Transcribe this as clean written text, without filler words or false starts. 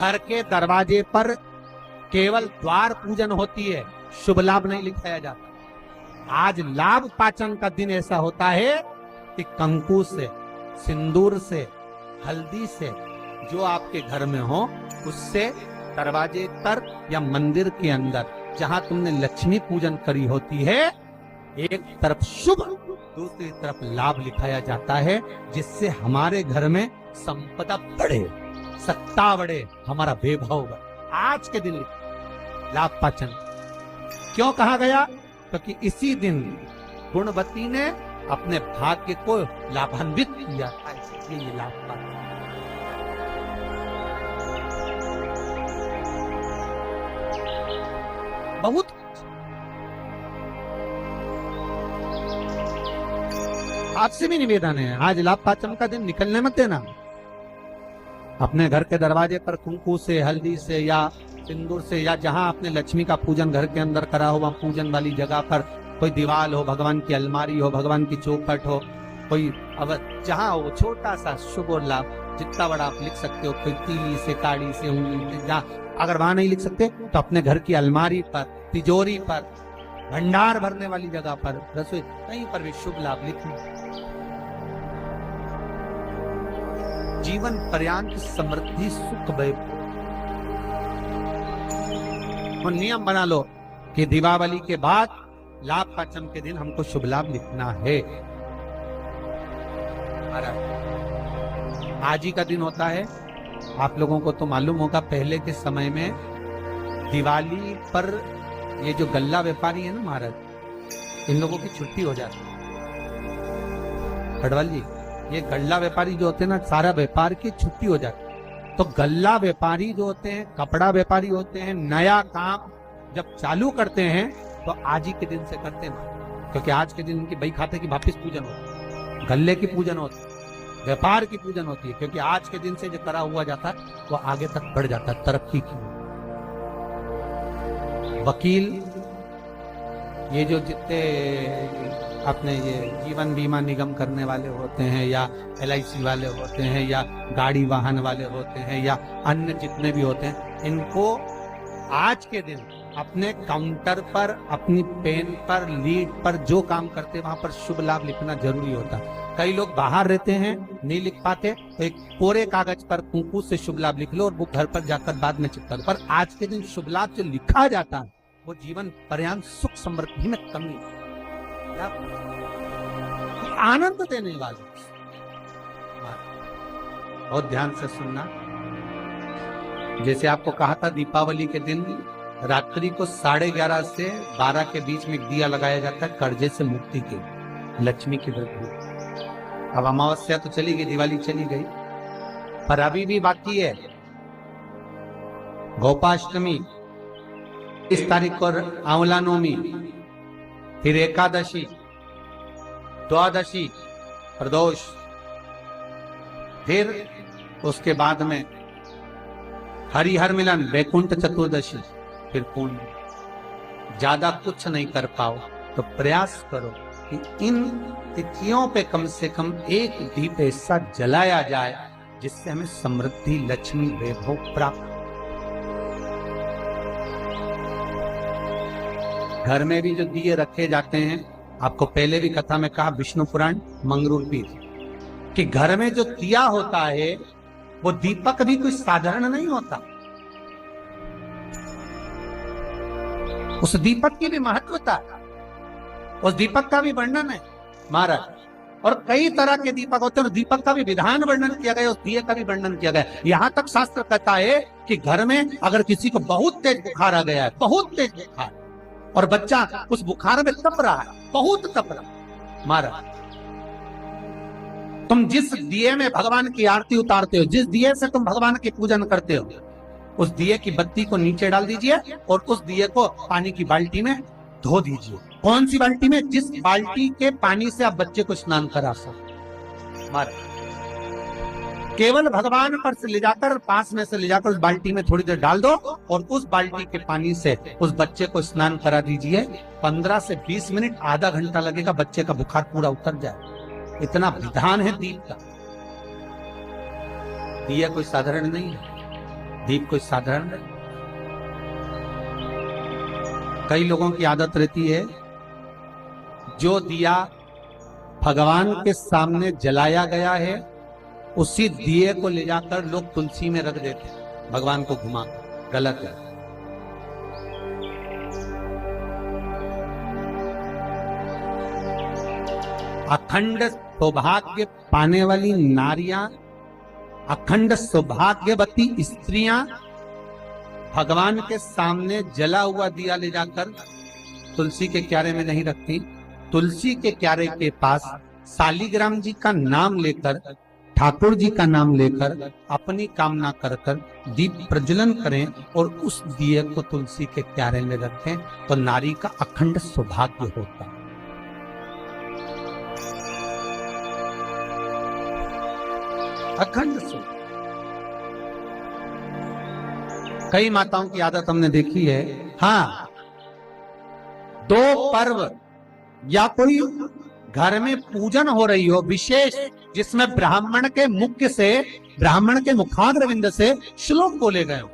घर के दरवाजे पर केवल द्वार पूजन होती है, शुभ लाभ नहीं लिखाया जाता। आज लाभ पाचन का दिन ऐसा होता है कि कंकु से, सिंदूर से, हल्दी से जो आपके घर में हो उससे दरवाजे पर या मंदिर के अंदर जहां तुमने लक्ष्मी पूजन करी होती है, एक तरफ शुभ दूसरी तरफ लाभ लिखाया जाता है, जिससे हमारे घर में संपदा बढ़े, सत्ता बढ़े, हमारा वैभव बढ़े। आज के दिन लाभ पाचन क्यों कहा गया? क्योंकि इसी दिन गुणवती ने अपने भाग्य को लाभान्वित किया था, इसलिए ये लाभ पाचन। बहुत आपसे भी निवेदन है, आज लाभ पाचन का दिन निकलने मत देना। अपने घर के दरवाजे पर कुंकू से, हल्दी से या सिंदूर से, या जहां आपने लक्ष्मी का पूजन घर के अंदर करा हो, वहां पूजन वाली जगह पर कोई दीवार हो, भगवान की अलमारी हो, भगवान की चौखट हो, कोई अब जहां हो, छोटा सा शुभ और लाभ जितना बड़ा आप लिख सकते हो, कोई तीली से, काड़ी से, उंगली से, जहां अगर वहां नहीं लिख सकते तो अपने घर की अलमारी पर, तिजोरी पर, भंडार भरने वाली जगह पर, रसोई, कहीं पर भी शुभ लाभ लिखें। जीवन पर्यंत समृद्धि सुख वैभव। और नियम बना लो कि दीपावली के बाद लाभ पाचन के दिन हमको शुभ लाभ लिखना है। आज ही का दिन होता है, आप लोगों को तो मालूम होगा, पहले के समय में दिवाली पर ये जो गल्ला व्यापारी है ना महाराज, इन लोगों की छुट्टी हो जाती है। पटवाल जी, ये गल्ला व्यापारी जो होते हैं ना, सारा व्यापार की छुट्टी हो जाती है। तो गल्ला व्यापारी जो होते हैं, कपड़ा व्यापारी होते हैं, नया काम जब चालू करते हैं तो आज ही के दिन से करते हैं, क्योंकि आज के दिन इनकी बही खाते की वापिस पूजन होती है, गल्ले की पूजन होती है, व्यापार की पूजन होती है, क्योंकि आज के दिन से जो करा हुआ जाता है वो आगे तक बढ़ जाता है, तरक्की की। वकील, ये जो जितने अपने ये जीवन बीमा निगम करने वाले होते हैं, या LIC वाले होते हैं, या गाड़ी वाहन वाले होते हैं, या अन्य जितने भी होते हैं, इनको आज के दिन अपने काउंटर पर, अपनी पेन पर, लीड पर जो काम करते हैं वहां पर शुभ लाभ लिखना जरूरी होता है। कई लोग बाहर रहते हैं, नहीं लिख पाते, तो एक कोरे कागज पर कुंकू से शुभ लाभ लिख लो और वो घर पर जाकर बाद में चिपका दो। पर आज के दिन शुभ लाभ जो लिखा जाता है वो जीवन पर्यंत सुख समृद्धि में कमी, आनंद देने वाले। और ध्यान से सुनना, जैसे आपको कहा था दीपावली के दिन रात्रि को 11:30 से 12 के बीच में दिया लगाया जाता है, कर्जे से मुक्ति के, लक्ष्मी की वृद्धि। अब अमावस्या तो चली गई, दिवाली चली गई, पर अभी भी बाकी है गोपाष्टमी, इस तारीख को आंवला नवमी, फिर एकादशी, द्वादशी, प्रदोष, फिर उसके बाद में हरिहर मिलन, वैकुंठ चतुर्दशी, फिर पूर्ण। ज्यादा कुछ नहीं कर पाओ तो प्रयास करो कि इन तिथियों पे कम से कम एक दीप ऐसा जलाया जाए जिससे हमें समृद्धि, लक्ष्मी, वैभव प्राप्त। घर में भी जो दिए रखे जाते हैं, आपको पहले भी कथा में कहा, विष्णु पुराण मंगरूपी, कि घर में जो दिया होता है वो दीपक भी कोई साधारण नहीं होता, उस दीपक की भी महत्वता है, उस दीपक का भी वर्णन है महाराज। और कई तरह के दीपक होते हैं, दीपक का भी विधान वर्णन किया गया, उस दिए का भी वर्णन किया गया। यहाँ तक शास्त्र कहता है कि घर में अगर किसी को बहुत तेज बुखार आ गया है, बहुत तेज बुखार, और बच्चा उस बुखार में तप रहा है, बहुत तप रहा, महाराज, तुम जिस दिए में भगवान की आरती उतारते हो, जिस दिए से तुम भगवान की पूजन करते हो, उस दिए की बत्ती को नीचे डाल दीजिए और उस दिए को पानी की बाल्टी में धो दीजिए। कौन सी बाल्टी में? जिस बाल्टी के पानी से आप बच्चे को स्नान करा सकते। केवल भगवान पर से ले जाकर, पास में से ले जाकर उस बाल्टी में थोड़ी देर डाल दो और उस बाल्टी के पानी से उस बच्चे को स्नान करा दीजिए। 15 से 20 मिनट, आधा घंटा लगेगा, बच्चे का बुखार पूरा उतर जाए। इतना विधान है दीप का। दिया कोई साधारण नहीं है। दीप कोई साधारण नहीं। कई लोगों की आदत रहती है, जो दिया भगवान के सामने जलाया गया है उसी दिए को ले जाकर लोग तुलसी में रख देते हैं, भगवान को घुमा। गलत है। अखंड सौभाग्य पाने वाली नारियां, अखंड सौभाग्यवती स्त्रियां भगवान के सामने जला हुआ दिया ले जाकर तुलसी के क्यारे में नहीं रखती। तुलसी के क्यारे के पास शालिग्राम जी का नाम लेकर, ठाकुर जी का नाम लेकर अपनी कामना कर कर दीप प्रज्वलन करें और उस दिए को तुलसी के क्यारे में रखें, तो नारी का अखंड सौभाग्य होता है। अखंड सौभाग्य। कई माताओं की आदत हमने देखी है, हाँ, दो पर्व या कोई घर में पूजन हो रही हो विशेष, जिसमें ब्राह्मण के मुख से, ब्राह्मण के मुखाग्रविंद से श्लोक बोले गए हो,